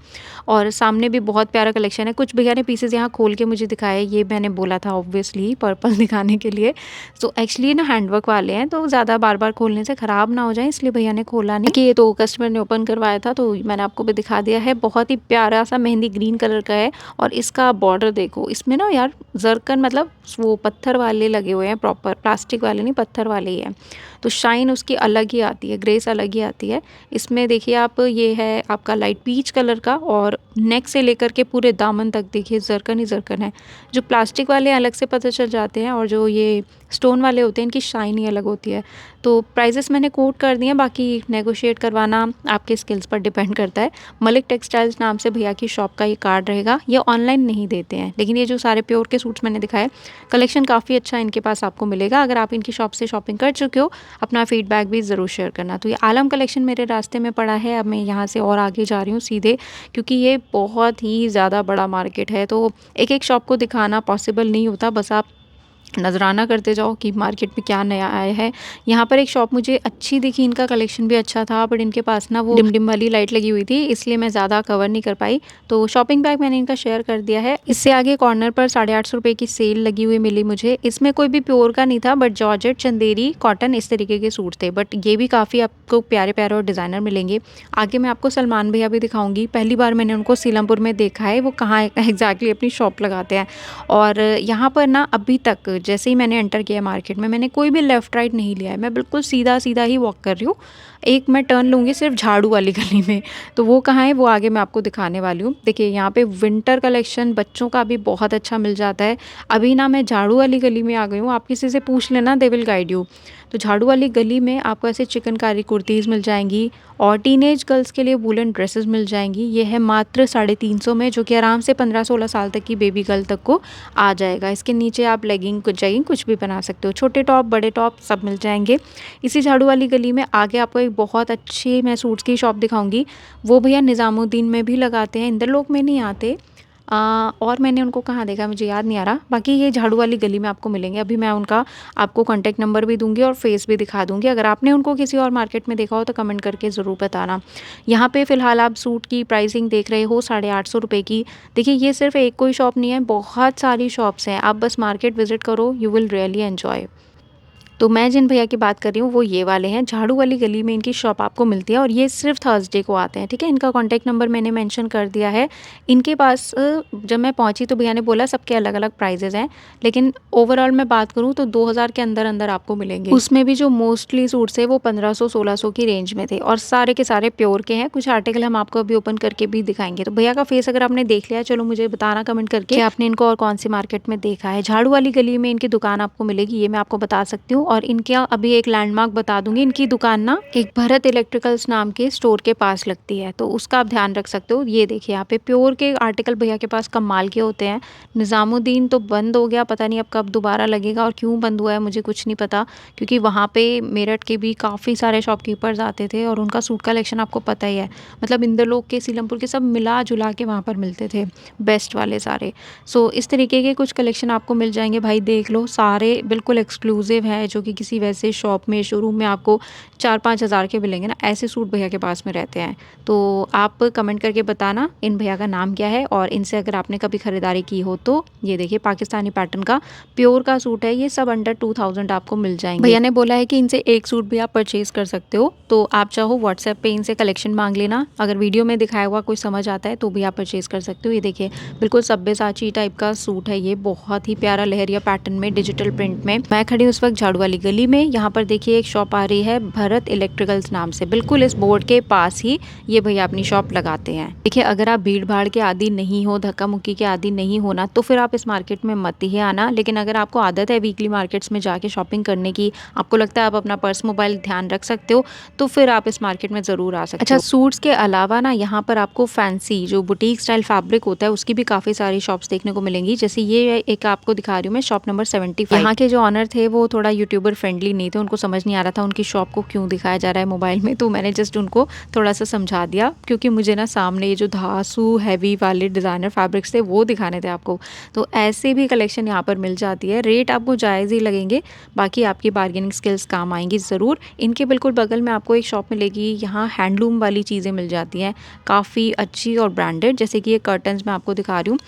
और सामने भी बहुत प्यारा कलेक्शन है। कुछ भैया ने पीसेज यहाँ खोल के मुझे दिखाए, ये मैंने बोला था ऑब्वियसली पर्पल दिखाने के लिए। तो एक्चुअली ना हैंडवर्क वाले हैं, तो ज़्यादा बार बार खोलने से ख़राब ना हो जाए, इसलिए भैया ने खोला नहीं। कि ये तो कस्टमर ने ओपन करवाया था, तो मैंने आपको भी दिखा दिया है। बहुत ही प्यारा सा मेहंदी ग्रीन कलर का है और इसका बॉर्डर देखो, इसमें ना यार जरकन मतलब वो पत्थर वाले लगे हुए हैं, प्रॉपर प्लास्टिक वाले नहीं, पत्थर वाले ही हैं। तो शाइन उसकी अलग ही आती है, ग्रेस अलग ही आती है। इसमें देखिए आप, ये है आपका लाइट पीच कलर का और नेक से लेकर के पूरे दामन तक देखिए जरकन ही जरकन है। जो प्लास्टिक वाले अलग से पता चल जाते हैं और जो ये स्टोन वाले होते हैं, इनकी शाइन ही अलग होती है। तो प्राइजेस मैंने कोट कर दिए, बाकी नेगोशिएट करवाना आपके स्किल्स पर डिपेंड करता है। मलिक टेक्सटाइल्स नाम से भैया की शॉप का ये कार्ड रहेगा। ये ऑनलाइन नहीं देते हैं, लेकिन ये जो सारे प्योर के सूट्स मैंने दिखाए, कलेक्शन काफ़ी अच्छा इनके पास आपको मिलेगा। अगर आप इनकी शॉप से शॉपिंग कर चुके हो, अपना फीडबैक भी ज़रूर शेयर करना। तो ये आलम कलेक्शन मेरे रास्ते में पड़ा है, अब मैं यहाँ से और आगे जा रही हूँ सीधे, क्योंकि ये बहुत ही ज़्यादा बड़ा मार्केट है, तो एक एक शॉप को दिखाना पॉसिबल नहीं होता। बस आप नजराना करते जाओ कि मार्केट में क्या नया आया है। यहाँ पर एक शॉप मुझे अच्छी दिखी, इनका कलेक्शन भी अच्छा था, बट इनके पास ना वो डिम डिम वाली लाइट लगी हुई थी, इसलिए मैं ज़्यादा कवर नहीं कर पाई। तो शॉपिंग बैग मैंने इनका शेयर कर दिया है। इससे आगे कॉर्नर पर 850 रुपये की सेल लगी हुई मिली मुझे। इसमें कोई भी प्योर का नहीं था, बट जॉर्जेट, चंदेरी, कॉटन इस तरीके के सूट थे, बट ये भी काफ़ी आपको प्यारे प्यारे और डिज़ाइनर मिलेंगे। आगे मैं आपको सलमान भैया भी दिखाऊंगी। पहली बार मैंने उनको सीलमपुर में देखा है, वो कहाँ एग्जैक्टली अपनी शॉप लगाते हैं। और यहाँ पर ना अभी तक जैसे ही मैंने एंटर किया मार्केट में, मैंने कोई भी लेफ़्ट राइट नहीं लिया है, मैं बिल्कुल सीधा सीधा ही वॉक कर रही हूँ। एक मैं टर्न लूँगी सिर्फ झाड़ू वाली गली में, तो वो कहाँ है वो आगे मैं आपको दिखाने वाली हूँ। देखिए यहाँ पे विंटर कलेक्शन बच्चों का भी बहुत अच्छा मिल जाता है। अभी ना मैं झाड़ू वाली गली में आ गई हूँ, आप किसी से पूछ लेना, दे विल गाइड यू। तो झाड़ू वाली गली में आपको ऐसे चिकनकारी कुर्तीज़ मिल जाएंगी और टीनेज गर्ल्स के लिए वुलन ड्रेसेस मिल जाएंगी। ये है मात्र 350 में, जो कि आराम से 15-16 साल तक की बेबी गर्ल तक को आ जाएगा। इसके नीचे आप लेगिंग कुछ जैगिंग कुछ भी बना सकते हो, छोटे टॉप बड़े टॉप सब मिल जाएंगे इसी झाड़ू वाली गली में। आगे आपको एक बहुत अच्छी मैं सूट्स की शॉप दिखाऊंगी, वो भैया निज़ामुद्दीन में भी लगाते हैं, इंद्रलोक में नहीं आते। और मैंने उनको कहाँ देखा मुझे याद नहीं आ रहा। बाकी ये झाड़ू वाली गली में आपको मिलेंगे। अभी मैं उनका आपको कॉन्टैक्ट नंबर भी दूँगी और फेस भी दिखा दूँगी। अगर आपने उनको किसी और मार्केट में देखा हो तो कमेंट करके ज़रूर बताना। यहाँ पे फ़िलहाल आप सूट की प्राइसिंग देख रहे हो 850 रुपये की। देखिए ये सिर्फ़ एक कोई शॉप नहीं है, बहुत सारी शॉप्स हैं। आप बस मार्केट विज़िट करो, यू विल रियली एन्जॉय। तो मैं जिन भैया की बात कर रही हूँ वो ये वाले हैं, झाड़ू वाली गली में इनकी शॉप आपको मिलती है और ये सिर्फ थर्सडे को आते हैं, ठीक है। इनका कॉन्टैक्ट नंबर मैंने मेंशन कर दिया है। इनके पास जब मैं पहुँची तो भैया ने बोला सबके अलग अलग प्राइजेज़ हैं, लेकिन ओवरऑल मैं बात करूँ तो 2000 के अंदर अंदर आपको मिलेंगे। उसमें भी जो मोस्टली सूट्स है वो 1500-1600 की रेंज में थे और सारे के सारे प्योर के हैं। कुछ आर्टिकल हम आपको अभी ओपन करके भी दिखाएंगे। तो भैया का फेस अगर आपने देख लिया, चलो मुझे बताना कमेंट करके कि आपने इनको और कौन सी मार्केट में देखा है। झाड़ू वाली गली में इनकी दुकान आपको मिलेगी, ये मैं आपको बता सकती हूँ। और इनके अभी एक लैंडमार्क बता दूंगी, इनकी दुकान ना एक भरत इलेक्ट्रिकल्स नाम के स्टोर के पास लगती है, तो उसका आप ध्यान रख सकते हो। ये देखिए यहाँ पे प्योर के आर्टिकल भैया के पास कमाल के होते हैं। निज़ामुद्दीन तो बंद हो गया, पता नहीं अब कब दोबारा लगेगा और क्यों बंद हुआ है मुझे कुछ नहीं पता, क्योंकि वहाँ पे मेरठ के भी काफ़ी सारे शॉपकीपर्स आते थे और उनका सूट कलेक्शन आपको पता ही है, मतलब इंदरलोक के, सीलमपुर के, सब मिला जुला के वहाँ पर मिलते थे बेस्ट वाले सारे। सो इस तरीके के कुछ कलेक्शन आपको मिल जाएंगे भाई, देख लो, सारे बिल्कुल एक्सक्लूसिव है जो कि किसी वैसे शॉप में, शोरूम में आपको 4-5 हज़ार के मिलेंगे ना, ऐसे सूट भैया के पास में रहते हैं। तो आप कमेंट करके बताना इन भैया का नाम क्या है और इनसे अगर आपने कभी ख़रीदारी की हो तो। ये देखिए पाकिस्तानी पैटर्न का प्योर का सूट है, ये सब अंडर 2000 आपको मिल जाएंगे। भैया ने बोला है कि इनसे एक सूट भी आप परचेज कर सकते हो, तो आप चाहो व्हाट्सएप पे इनसे कलेक्शन मांग लेना। अगर वीडियो में दिखाया हुआ कोई समझ आता है तो भी आप परचेज कर सकते हो। ये देखिए बिल्कुल सब्यसाची टाइप का सूट है, ये बहुत ही प्यारा लहरिया पैटर्न में डिजिटल प्रिंट में। मैं खड़ी उस वक्त झाड़ू वाली गली में, यहाँ पर देखिए एक शॉप आ रही है भरत इलेक्ट्रिकल्स नाम से, बिल्कुल इस बोर्ड के पास ही ये भैया अपनी शॉप लगाते हैं। देखिए अगर आप भीड़ भाड़ के आदी नहीं हो, धक्का मुक्की के आदी नहीं होना, तो फिर आप इस मार्केट में मत ही आना। लेकिन अगर आपको आदत है वीकली मार्केट्स में जाके शॉपिंग करने की, आपको लगता है आप अपना पर्स मोबाइल ध्यान रख सकते हो, तो फिर आप इस मार्केट में ज़रूर आ सकते हो। अच्छा, सूट्स के अलावा ना यहाँ पर आपको फैंसी जो बुटीक स्टाइल फैब्रिक होता है उसकी भी काफ़ी सारी शॉप्स देखने को मिलेंगी। जैसे ये एक आपको दिखा रही हूँ मैं, शॉप नंबर 75। यहाँ के जो ऑनर थे वो थोड़ा यूट्यूबर फ्रेंडली नहीं थे, उनको समझ नहीं आ रहा था उनकी शॉप को क्यों दिखाया जा रहा है मोबाइल में, तो मैंने जस्ट उनको थोड़ा सा समझा दिया, क्योंकि मुझे ना सामने ये जो धासु हैवी वाले डिज़ाइनर फैब्रिक्स थे वो दिखाने थे आपको। तो ऐसे भी कलेक्शन यहाँ पर मिल जाती है, रेट आपको जायज़ ही लगेंगे, बाकी आपकी बार्गेनिंग स्किल्स काम आएंगी ज़रूर। इनके बिल्कुल बगल में आपको एक शॉप मिलेगी, यहाँ हैंडलूम वाली चीज़ें मिल जाती हैं काफ़ी अच्छी और ब्रांडेड। जैसे कि ये कर्टन्स मैं आपको दिखा रही हूँ,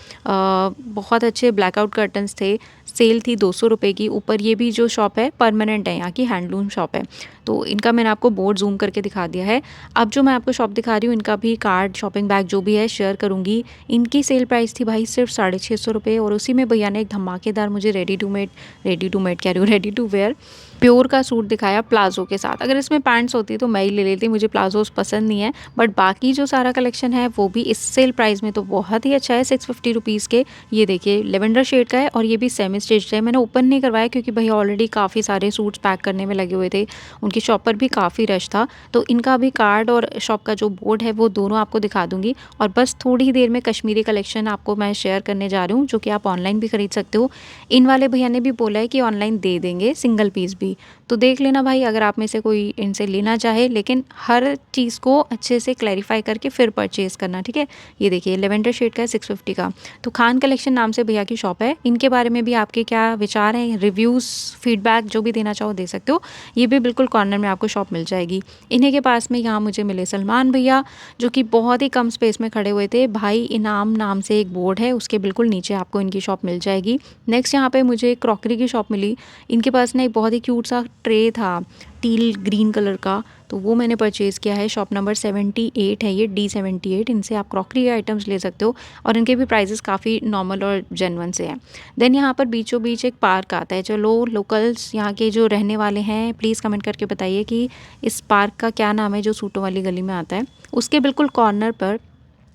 बहुत अच्छे ब्लैकआउट कर्टन्स थे, सेल थी 200 रुपये की। ऊपर ये भी जो शॉप है परमानेंट है, यहाँ की हैंडलूम शॉप है, तो इनका मैंने आपको बोर्ड जूम करके दिखा दिया है। अब जो मैं आपको शॉप दिखा रही हूँ इनका भी कार्ड, शॉपिंग बैग जो भी है शेयर करूँगी। इनकी सेल प्राइस थी भाई सिर्फ 650 रुपये, और उसी में भैया ने एक धमाकेदार मुझे रेडी टू वेयर प्योर का सूट दिखाया प्लाजो के साथ। अगर इसमें पैंट्स होती तो मैं ही ले लेती, मुझे प्लाजोस पसंद नहीं है, बट बाकी जो सारा कलेक्शन है वो भी इस सेल प्राइस में तो बहुत ही अच्छा है, 650 रुपीज़ के। ये देखिए लेवेंडर शेड का है और ये भी सेमी स्टिच्ड है। मैंने ओपन नहीं करवाया क्योंकि भैया ऑलरेडी काफ़ी सारे सूट्स पैक करने में लगे हुए थे, उनकी शॉप पर भी काफ़ी रश था। तो इनका भी कार्ड और शॉप का जो बोर्ड है वो दोनों आपको दिखा दूंगी। और बस थोड़ी ही देर में कश्मीरी कलेक्शन आपको मैं शेयर करने जा रही हूँ, जो कि आप ऑनलाइन भी खरीद सकते हो। इन वाले भैया ने भी बोला है कि ऑनलाइन दे देंगे सिंगल पीस भी, तो देख लेना भाई अगर आप में से कोई इनसे लेना चाहे, लेकिन हर चीज़ को अच्छे से क्लैरिफाई करके फिर परचेज़ करना, ठीक है। ये देखिए लेवेंडर शेड का है 650 का। तो खान कलेक्शन नाम से भैया की शॉप है, इनके बारे में भी आपके क्या विचार हैं, रिव्यूज़, फीडबैक जो भी देना चाहो दे सकते हो। ये भी बिल्कुल कॉर्नर में आपको शॉप मिल जाएगी। इन्हीं के पास में यहाँ मुझे मिले सलमान भैया, जो कि बहुत ही कम स्पेस में खड़े हुए थे। भाई इनाम नाम से एक बोर्ड है, उसके बिल्कुल नीचे आपको इनकी शॉप मिल जाएगी। नेक्स्ट यहाँ पे मुझे एक क्रॉकरी की शॉप मिली। इनके पास ना एक बहुत ही क्यूट सा ट्रे था टील ग्रीन कलर का, तो वो मैंने परचेज़ किया है। शॉप नंबर 78 है ये, D78। इनसे आप क्रॉकरी आइटम्स ले सकते हो और इनके भी प्राइसेस काफ़ी नॉर्मल और जेन्युइन से हैं। देन यहाँ पर बीचों बीच एक पार्क आता है। चलो लोकल्स यहाँ के जो रहने वाले हैं प्लीज़ कमेंट करके बताइए कि इस पार्क का क्या नाम है जो सूटों वाली गली में आता है। उसके बिल्कुल कॉर्नर पर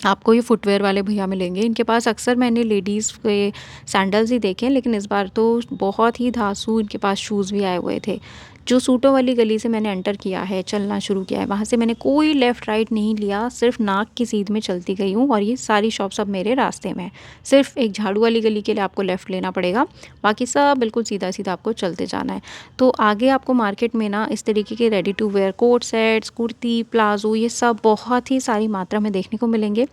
आपको ये फुटवेयर वाले भैया मिलेंगे। इनके पास अक्सर मैंने लेडीज़ के सैंडल्स ही देखे हैं, लेकिन इस बार तो बहुत ही धांसू इनके पास शूज़ भी आए हुए थे। जो सूटों वाली गली से मैंने एंटर किया है, चलना शुरू किया है, वहाँ से मैंने कोई लेफ़्ट राइट नहीं लिया, सिर्फ नाक की सीध में चलती गई हूँ और ये सारी शॉप्स अब मेरे रास्ते में है। सिर्फ एक झाड़ू वाली गली के लिए आपको लेफ़्ट लेना पड़ेगा, बाकी सब बिल्कुल सीधा-सीधा आपको चलते जाना है। तो आगे आपको मार्केट में ना इस तरीके के ready to wear coat sets, kurti, palazzo ये सब बहुत ही सारी मात्रा में देखने को मिलेंगे।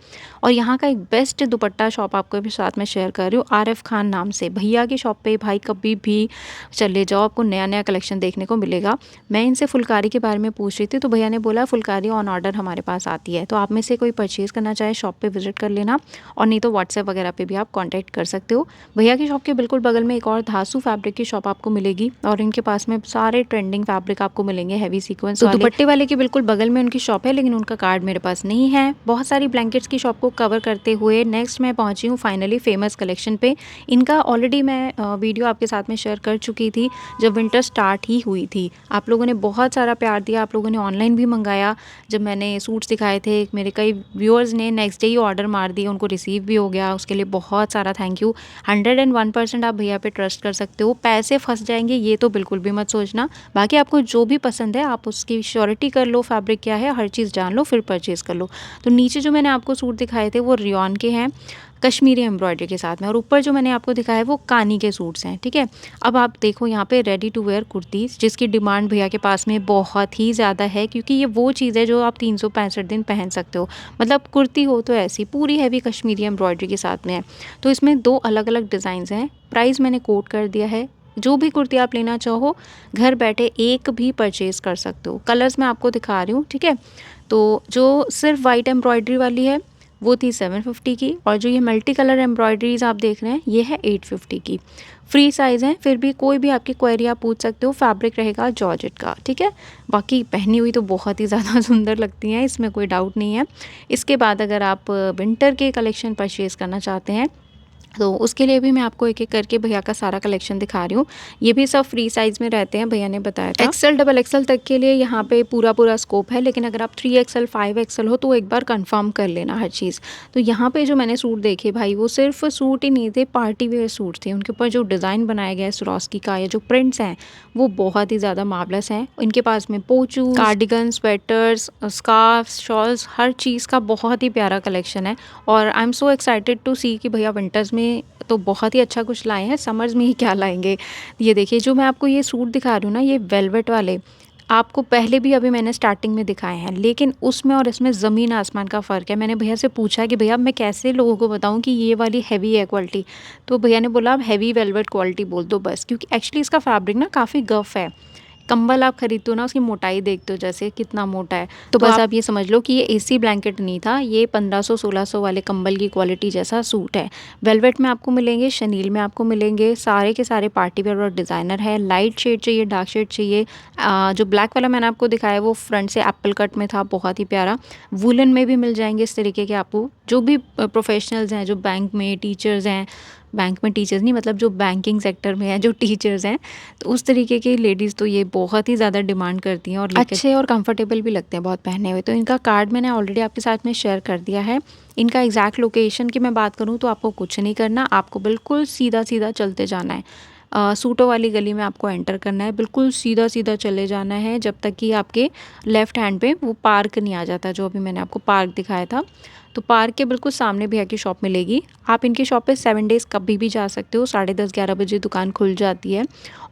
और यहाँ का एक बेस्ट दुपट्टा शॉप आपको भी साथ में शेयर कर रही हूँ, आरिफ खान नाम से। भैया की शॉप पे भाई कभी भी चले जाओ, आपको नया-नया कलेक्शन देखने को मिलेगा। मैं इनसे फुलकारी के बारे में पूछ रही थी, तो भैया ने बोला फुलकारी ऑन ऑर्डर हमारे पास आती है। तो आप में से कोई परचेज़ करना चाहे शॉप पे विज़िट कर लेना, और नहीं तो व्हाट्सएप वगैरह पे भी आप कॉन्टैक्ट कर सकते हो। भैया की शॉप के बिल्कुल बगल में एक और धासु फैब्रिक की शॉप आपको मिलेगी, और इनके पास में सारे ट्रेंडिंग फैब्रिक आपको मिलेंगे हैवी सीक्वेंस वाले। दुपट्टे वाले के बिल्कुल बगल में उनकी शॉप है, लेकिन उनका कार्ड मेरे पास नहीं है। बहुत सारी ब्लैंकेट्स की शॉप को कवर करते हुए नेक्स्ट मैं पहुंची हूँ फाइनली फेमस कलेक्शन पे। इनका ऑलरेडी मैं वीडियो आपके साथ में शेयर कर चुकी थी जब विंटर स्टार्ट ही हुई थी। आप लोगों ने बहुत सारा प्यार दिया, आप लोगों ने ऑनलाइन भी मंगाया। जब मैंने सूट्स दिखाए थे, मेरे कई व्यूअर्स ने नेक्स्ट डे ही ऑर्डर मार दिया, उनको रिसीव भी हो गया। उसके लिए बहुत सारा थैंक यू। 101% आप भैया पे ट्रस्ट कर सकते हो। पैसे फंस जाएंगे ये तो बिल्कुल भी मत सोचना। बाकी आपको जो भी पसंद है आप उसकी श्योरिटी कर लो, फैब्रिक क्या है हर चीज़ जान लो, फिर परचेज़ कर लो। तो नीचे जो मैंने आपको सूट दिखाए थे वो रियॉन के हैं, कश्मीरी एम्ब्रॉयडरी के साथ में, और ऊपर जो मैंने आपको दिखाया है वो कानी के सूट्स हैं, ठीक है। अब आप देखो यहाँ पे रेडी टू वेयर कुर्तीज़, जिसकी डिमांड भैया के पास में बहुत ही ज़्यादा है, क्योंकि ये वो चीज़ है जो आप 365 दिन पहन सकते हो। मतलब कुर्ती हो तो ऐसी पूरी हैवी कश्मीरी एम्ब्रॉयडरी के साथ में है। तो इसमें 2 अलग-अलग डिज़ाइंस हैं। प्राइस मैंने कोट कर दिया है। जो भी कुर्ती आप लेना चाहो घर बैठे एक भी परचेज़ कर सकते हो। कलर्स मैं आपको दिखा रही हूँ, ठीक है। तो जो सिर्फ वाइट एम्ब्रॉयडरी वाली है वो थी 750 की, और जो ये मल्टी कलर एम्ब्रॉयडरीज आप देख रहे हैं ये है 850 की। फ्री साइज़ है, फिर भी कोई भी आपकी क्वेरी आप पूछ सकते हो। फैब्रिक रहेगा जॉर्जेट का, ठीक है। बाकी पहनी हुई तो बहुत ही ज़्यादा सुंदर लगती हैं, इसमें कोई डाउट नहीं है। इसके बाद अगर आप विंटर के कलेक्शन परचेज़ करना चाहते हैं तो उसके लिए भी मैं आपको एक-एक करके भैया का सारा कलेक्शन दिखा रही हूँ। ये भी सब फ्री साइज़ में रहते हैं, भैया ने बताया था। एक्सेल, डबल एक्सेल तक के लिए यहाँ पे पूरा स्कोप है, लेकिन अगर आप 3 एक्सेल, 5 एक्सेल हो तो एक बार कंफर्म कर लेना हर चीज़। तो यहाँ पे जो मैंने सूट देखे भाई, वो सिर्फ सूट ही नहीं थे, पार्टी वेयर सूट थे। उनके ऊपर जो डिज़ाइन बनाया गया है स्वरोस्की का, या जो प्रिंट्स हैं वो बहुत ही ज़्यादा मार्वलस हैं। इनके पास में poncho, cardigan, sweaters, scarfs, shawls, हर चीज़ का बहुत ही प्यारा कलेक्शन है। और I am so excited to see कि भैया विंटर्स में तो बहुत ही अच्छा कुछ लाए हैं, समर्स में ही क्या लाएंगे। ये देखिए जो मैं आपको ये सूट दिखा रही हूँ ना, ये वेलवेट वाले आपको पहले भी अभी मैंने स्टार्टिंग में दिखाए हैं, लेकिन उसमें और इसमें ज़मीन आसमान का फ़र्क है। मैंने भैया से पूछा कि भैया मैं कैसे लोगों को बताऊं कि ये वाली हैवी है क्वालिटी, तो भैया ने बोला आप हैवी वेलवेट क्वालिटी बोल दो बस, क्योंकि एक्चुअली इसका फैब्रिक ना काफ़ी गफ़ है। कंबल आप खरीदते हो ना, उसकी मोटाई देखते हो जैसे कितना मोटा है, तो बस आप ये समझ लो कि ये एसी ब्लैंकेट नहीं था, ये 1500-1600 वाले कंबल की क्वालिटी जैसा सूट है। वेलवेट में आपको मिलेंगे, शनील में आपको मिलेंगे, सारे के सारे पार्टी वेयर और डिज़ाइनर है। लाइट शेड चाहिए, डार्क शेड चाहिए। जो ब्लैक वाला मैंने आपको दिखाया वो फ्रंट से एप्पल कट में था, बहुत ही प्यारा। वुलन में भी मिल जाएंगे इस तरीके के आपको, जो भी प्रोफेशनल्स हैं, जो बैंक में टीचर्स हैं, बैंक में टीचर्स नहीं मतलब जो बैंकिंग सेक्टर में है, जो टीचर्स हैं, तो उस तरीके की लेडीज़ तो ये बहुत ही ज़्यादा डिमांड करती हैं, और अच्छे और कंफर्टेबल भी लगते हैं बहुत पहने हुए। तो इनका कार्ड मैंने ऑलरेडी आपके साथ में शेयर कर दिया है। इनका एग्जैक्ट लोकेशन की मैं बात करूँ तो आपको कुछ नहीं करना, आपको बिल्कुल सीधा सीधा चलते जाना है। सूटों वाली गली में आपको एंटर करना है, बिल्कुल सीधा सीधा चले जाना है जब तक कि आपके लेफ़्ट हैंड पे वो पार्क नहीं आ जाता, जो अभी मैंने आपको पार्क दिखाया था। तो पार्क के बिल्कुल सामने भैया की शॉप मिलेगी। आप इनकी शॉप पे 7 डेज़ कभी भी जा सकते हो, 10:30-11 बजे दुकान खुल जाती है।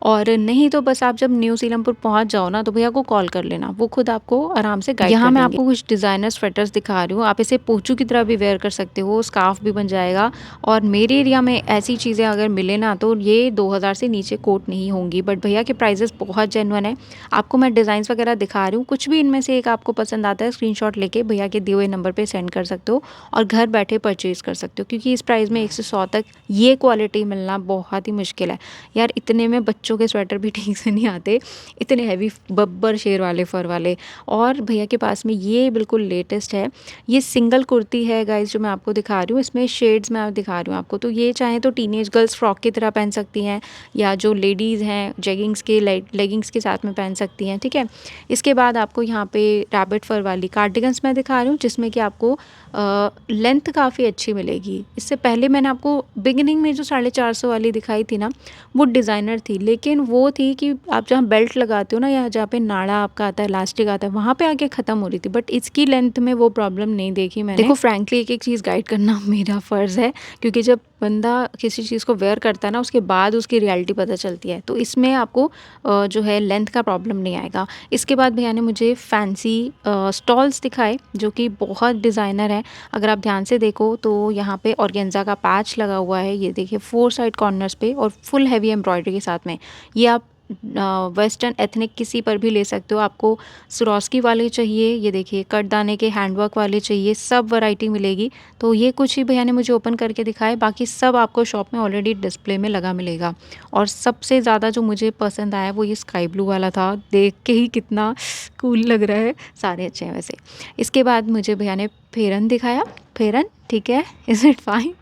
और नहीं तो बस आप जब न्यू सीलमपुर पहुंच जाओ ना, तो भैया को कॉल कर लेना, वो खुद आपको आराम से गाइड कर देंगे। यहाँ मैं आपको कुछ डिज़ाइनर स्वेटर्स दिखा रही हूँ, आप इसे पोचू की तरह भी वेयर कर सकते हो, स्कार्फ भी बन जाएगा। और मेरे एरिया में ऐसी चीज़ें अगर मिले ना तो ये 2000 से नीचे कोट नहीं होंगी, बट भैया के प्राइजेस बहुत जेन्युइन है। आपको मैं डिज़ाइंस वगैरह दिखा रही हूँ, कुछ भी इनमें से एक आपको पसंद आता है स्क्रीनशॉट लेके भैया के दिए हुए नंबर पर सेंड कर सकते हो और घर बैठे परचेज़ कर सकते हो, क्योंकि इस प्राइस में 1 से 100 तक ये क्वालिटी मिलना बहुत ही मुश्किल है यार। इतने में बच्चों के स्वेटर भी ठीक से नहीं आते, इतने हैवी बब्बर शेर वाले फर वाले। और भैया के पास में ये बिल्कुल लेटेस्ट है, ये सिंगल कुर्ती है गाइस जो मैं आपको दिखा रही हूँ। इसमें शेड्स मैं दिखा रही हूँ आपको, तो ये चाहे तो टीनेज गर्ल्स फ्रॉक की तरह पहन सकती हैं, या जो लेडीज़ हैं जेगिंग्स के लेगिंग्स के साथ में पहन सकती हैं, ठीक है। इसके बाद आपको यहाँ पे रैबिट फर वाली कार्डिगन्स मैं दिखा रही हूँ, जिसमें कि आपको लेंथ काफ़ी अच्छी मिलेगी। इससे पहले मैंने आपको बिगिनिंग में जो 450 वाली दिखाई थी ना, वो डिज़ाइनर थी, लेकिन वो थी कि आप जहाँ बेल्ट लगाते हो ना या जहाँ पे नाड़ा आपका आता है, इलास्टिक आता है, वहाँ पे आके ख़त्म हो रही थी। बट इसकी लेंथ में वो प्रॉब्लम नहीं देखी मैंने। देखो फ्रैंकली एक-एक चीज़ गाइड करना मेरा फ़र्ज़ है, क्योंकि जब बंदा किसी चीज़ को वेयर करता है ना, उसके बाद उसकी रियलिटी पता चलती है। तो इसमें आपको जो है लेंथ का प्रॉब्लम नहीं आएगा। इसके बाद भैया ने मुझे फैंसी स्टॉल्स दिखाए जो कि बहुत डिज़ाइनर हैं। अगर आप ध्यान से देखो तो यहाँ पे ऑर्गेन्जा का पैच लगा हुआ है, ये देखिए 4 साइड कॉर्नर्स पे और फुल हेवी एम्ब्रॉयडरी के साथ में। ये आप वेस्टर्न एथनिक किसी पर भी ले सकते हो। आपको स्वरोस्की वाले चाहिए, ये देखिए कटदाने के हैंडवर्क वाले चाहिए, सब वैरायटी मिलेगी। तो ये कुछ ही भैया ने मुझे ओपन करके दिखाए, बाकी सब आपको शॉप में ऑलरेडी डिस्प्ले में लगा मिलेगा। और सबसे ज़्यादा जो मुझे पसंद आया वो ये स्काई ब्लू वाला था, देख के ही कितना कूल लग रहा है। सारे अच्छे हैं वैसे। इसके बाद मुझे भैया ने फेरन दिखाया। फेरन ठीक है, इज़ इट फाइन?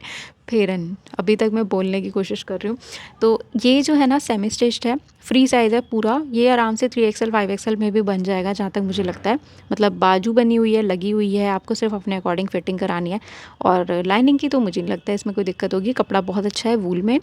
फेरन, अभी तक मैं बोलने की कोशिश कर रही हूँ। तो ये जो है ना सेमी स्टिच्ड है, फ्री साइज़ है पूरा। ये आराम से 3XL 5XL में भी बन जाएगा जहाँ तक मुझे लगता है। मतलब बाजू बनी हुई है, लगी हुई है, आपको सिर्फ अपने अकॉर्डिंग फिटिंग करानी है। और लाइनिंग की तो मुझे नहीं लगता है इसमें कोई दिक्कत होगी, कपड़ा बहुत अच्छा है वूल में।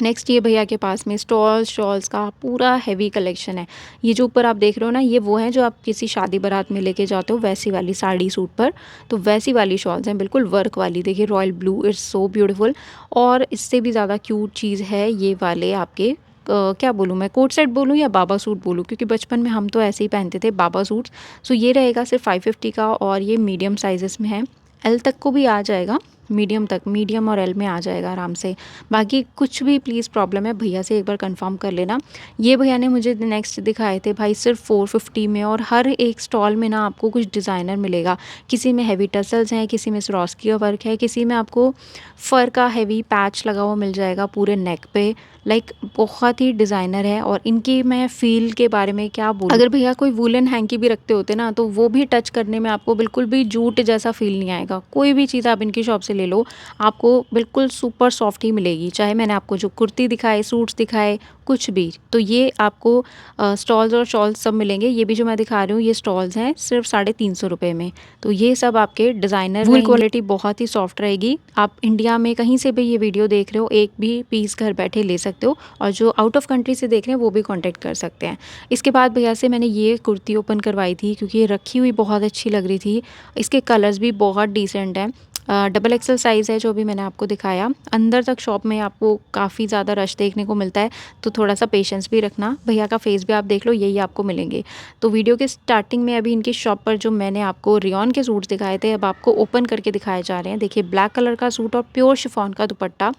नेक्स्ट ये भैया के पास में शॉल्स का पूरा हैवी कलेक्शन है। ये जो ऊपर आप देख रहे हो ना, ये वो हैं जो आप किसी शादी बारात में लेके जाते हो, वैसी वाली साड़ी सूट पर। तो वैसी वाली शॉल्स हैं, बिल्कुल वर्क वाली। देखिए royal blue, it's so beautiful. और इससे भी ज़्यादा क्यूट चीज़ है ये वाले आपके क्या बोलूँ मैं, कोट सेट बोलूँ या बाबा सूट बोलूँ, क्योंकि बचपन में हम तो ऐसे ही पहनते थे बाबा सूट्स। सो ये रहेगा सिर्फ 550 का और ये मीडियम साइज़ेस में है। एल तक को भी आ जाएगा, मीडियम तक, मीडियम और एल में आ जाएगा आराम से। बाकी कुछ भी प्लीज़ प्रॉब्लम है भैया से एक बार कंफर्म कर लेना। ये भैया ने मुझे नेक्स्ट दिखाए थे भाई सिर्फ 450 में, और हर एक स्टॉल में ना आपको कुछ डिज़ाइनर मिलेगा। किसी में हैवी टसल्स हैं, किसी में स्वरोस्की का वर्क है, किसी में आपको फ़र का हैवी पैच लगा हुआ मिल जाएगा पूरे नेक पे। लाइक बहुत ही डिज़ाइनर है। और इनकी मैं फ़ील के बारे में क्या बोलूँ, अगर भैया कोई वूलन हैंकी भी रखते होते ना, तो वो भी टच करने में आपको बिल्कुल भी जूट जैसा फ़ील नहीं आएगा। कोई भी चीज़ आप इनकी शॉप से ले लो, आपको बिल्कुल सुपर सॉफ्ट ही मिलेगी। चाहे मैंने आपको जो कुर्ती दिखाए, सूट्स दिखाए, कुछ भी, तो ये आपको स्टॉल्स और शॉल्स सब मिलेंगे। ये भी जो मैं दिखा रही हूँ ये स्टॉल्स हैं सिर्फ 350 रुपये में। तो ये सब आपके डिज़ाइनर, वूल क्वालिटी बहुत ही सॉफ्ट रहेगी। आप इंडिया में कहीं से भी ये वीडियो देख रहे हो, एक भी पीस घर बैठे ले सकते हो, और जो आउट ऑफ कंट्री से देख रहे हैं वो भी कॉन्टैक्ट कर सकते हैं। इसके बाद भैया से मैंने ये कुर्ती ओपन करवाई थी, क्योंकि ये रखी हुई बहुत अच्छी लग रही थी। इसके कलर्स भी बहुत डिसेंट हैं। डबल एक्सल साइज़ है जो भी मैंने आपको दिखाया। अंदर तक शॉप में आपको काफ़ी ज़्यादा रश देखने को मिलता है, तो थोड़ा सा पेशेंस भी रखना। भैया का फेस भी आप देख लो, यही आपको मिलेंगे। तो वीडियो के स्टार्टिंग में अभी इनकी शॉप पर जो मैंने आपको रेयॉन के सूट्स दिखाए थे, अब आपको ओपन करके दिखाए जा रहे हैं। देखिए ब्लैक कलर का सूट और प्योर शिफॉन का दुपट्टा,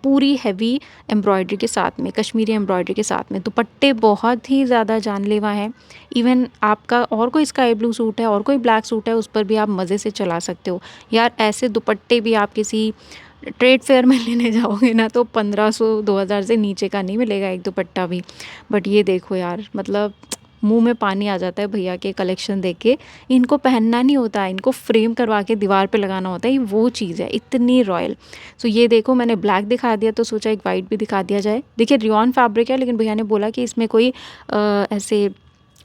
पूरी हैवी एम्ब्रॉयडरी के साथ में, कश्मीरी एम्ब्रॉयडरी के साथ में। दुपट्टे बहुत ही ज़्यादा जानलेवा हैं। इवन आपका और कोई स्काई ब्लू सूट है और कोई ब्लैक सूट है, उस पर भी आप मज़े से चला सकते हो। यार ऐसे दुपट्टे भी आप किसी ट्रेड फेयर में लेने जाओगे ना, तो 1500-2000 से नीचे का नहीं मिलेगा एक दुपट्टा भी। बट ये देखो यार, मतलब मुंह में पानी आ जाता है भैया के कलेक्शन देख के। इनको पहनना नहीं होता, इनको फ्रेम करवा के दीवार पे लगाना होता है, ये वो चीज़ है, इतनी रॉयल। सो ये देखो मैंने ब्लैक दिखा दिया, तो सोचा एक वाइट भी दिखा दिया जाए। देखिए रियॉन फैब्रिक है, लेकिन भैया ने बोला कि इसमें कोई ऐसे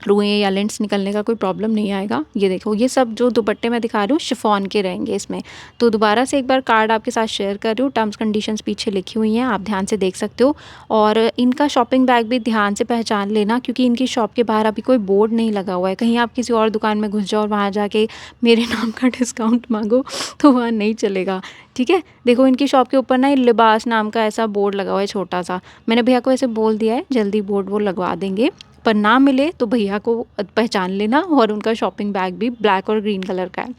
रुएँ या लेंट्स निकलने का कोई प्रॉब्लम नहीं आएगा। ये देखो ये सब जो दुपट्टे मैं दिखा रही हूँ शिफॉन के रहेंगे इसमें। तो दोबारा से एक बार कार्ड आपके साथ शेयर कर रही हूँ, टर्म्स कंडीशंस पीछे लिखी हुई हैं, आप ध्यान से देख सकते हो। और इनका शॉपिंग बैग भी ध्यान से पहचान लेना, क्योंकि इनकी शॉप के बाहर अभी कोई बोर्ड नहीं लगा हुआ है। कहीं आप किसी और दुकान में घुस जाओ और वहाँ जाके मेरे नाम का डिस्काउंट मांगो तो वहाँ नहीं चलेगा, ठीक है। देखो इनकी शॉप के ऊपर ना ये लिबास नाम का ऐसा बोर्ड लगा हुआ है छोटा सा। मैंने भैया को ऐसे बोल दिया है जल्दी बोर्ड वो लगवा देंगे, पर ना मिले तो भैया को पहचान लेना। और उनका शॉपिंग बैग भी ब्लैक और ग्रीन कलर का है।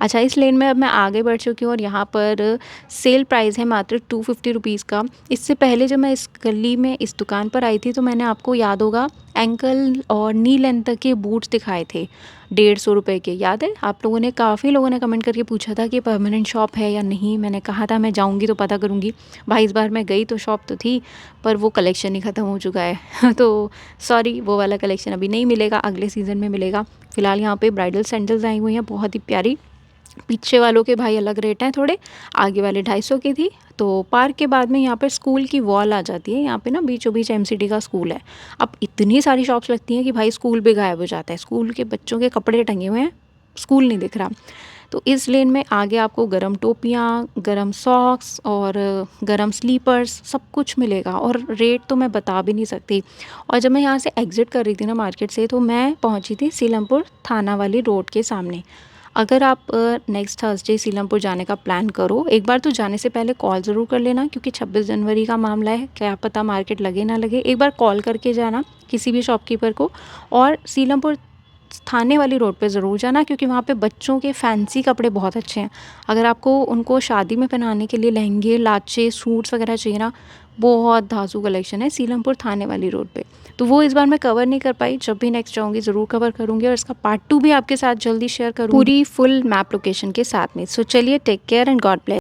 अच्छा इस लेन में अब मैं आगे बढ़ चुकी हूँ, और यहाँ पर सेल प्राइस है मात्र 250 रुपीज़ का। इससे पहले जब मैं इस गली में इस दुकान पर आई थी, तो मैंने आपको याद होगा एंकल और नी लेंथ तक के बूट्स दिखाए थे 150 रुपये के, याद है? आप लोगों ने, काफ़ी लोगों ने कमेंट करके पूछा था कि परमानेंट शॉप है या नहीं। मैंने कहा था मैं जाऊंगी तो पता करूंगी। भाई इस बार मैं गई तो शॉप तो थी, पर वो कलेक्शन ही ख़त्म हो चुका है तो सॉरी, वो वाला कलेक्शन अभी नहीं मिलेगा, अगले सीज़न में मिलेगा। फ़िलहाल यहाँ पे ब्राइडल सैंडल्स आई हुई हैं बहुत ही प्यारी। पीछे वालों के भाई अलग रेट हैं थोड़े, आगे वाले 250 की थी। तो पार्क के बाद में यहाँ पर स्कूल की वॉल आ जाती है। यहाँ पे ना बीचों बीच एमसीडी का स्कूल है। अब इतनी सारी शॉप्स लगती हैं कि भाई स्कूल भी गायब हो जाता है। स्कूल के बच्चों के कपड़े टंगे हुए हैं, स्कूल नहीं दिख रहा। तो इस लेन में आगे आपको गरम टोपियाँ, गरम सॉक्स और गरम स्लीपर्स सब कुछ मिलेगा, और रेट तो मैं बता भी नहीं सकती। और जब मैं यहाँ से एग्ज़िट कर रही थी ना मार्केट से, तो मैं पहुँची थी सीलमपुर थाना वाली रोड के सामने। अगर आप नेक्स्ट थर्सडे सीलमपुर जाने का प्लान करो, एक बार तो जाने से पहले कॉल ज़रूर कर लेना, क्योंकि 26 जनवरी का मामला है, क्या पता मार्केट लगे ना लगे। एक बार कॉल करके जाना किसी भी शॉपकीपर को, और सीलमपुर थाने वाली रोड पे ज़रूर जाना, क्योंकि वहाँ पे बच्चों के फैंसी कपड़े बहुत अच्छे हैं। अगर आपको उनको शादी में पहनाने के लिए लहंगे, लाचे, सूट्स वगैरह चाहिए ना, बहुत धांसू कलेक्शन है सीलमपुर थाने वाली रोड पे। तो वो इस बार मैं कवर नहीं कर पाई, जब भी नेक्स्ट जाऊँगी ज़रूर कवर करूँगी, और इसका पार्ट 2 भी आपके साथ जल्दी शेयर करूँगी, पूरी फुल मैप लोकेशन के साथ में। सो चलिए, take care and God bless.